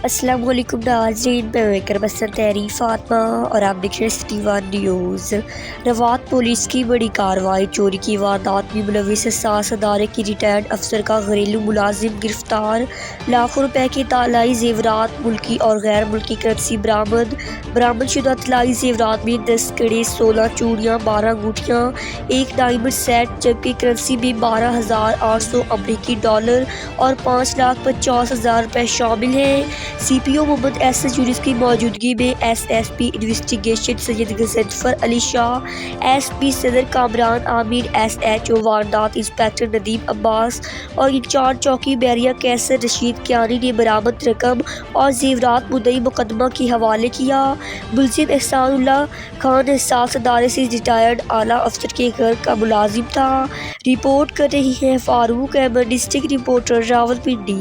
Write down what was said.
السلام علیکم ناظرین، میں ویکر بسر تحریر فاطمہ اور آپ دیکھ رہے ہیں city one news. Rawat police کی بڑی کارروائی، چوری کی واردات میں ملوث ساس ادارے کی ریٹائرڈ افسر کا گھریلو ملازم گرفتار، لاکھوں روپے کے طلائی زیورات، ملکی اور غیر ملکی کرنسی برآمد شدہ طلائی زیورات میں 10 کڑے، 16 چوڑیاں، 12 انگوٹھیاں، ایک ڈائمنڈ سیٹ جبکہ کرنسی میں 12,800 امریکی ڈالر اور 5,50,000 روپے شامل ہیں۔ سی پی او محمد احسن یونس کی موجودگی میں ایس ایس پی انویسٹیگیشن سید غضنفر علی شاہ، ایس پی صدر کامران عامر، ایس ایچ او واردات انسپکٹر ندیم عباس اور انچارج چوکی بحریہ قیصر رشید کیانی نے برآمد رقم اور زیورات مدعی مقدمہ کے حوالے کیا۔ ملزم احسان اللہ خان حساس ادارے سے ریٹائرڈ اعلیٰ افسر کے گھر کا ملازم تھا۔ رپورٹ کر رہے ہیں فاروق احمد، ڈسٹرکٹ رپورٹر، راولپنڈی۔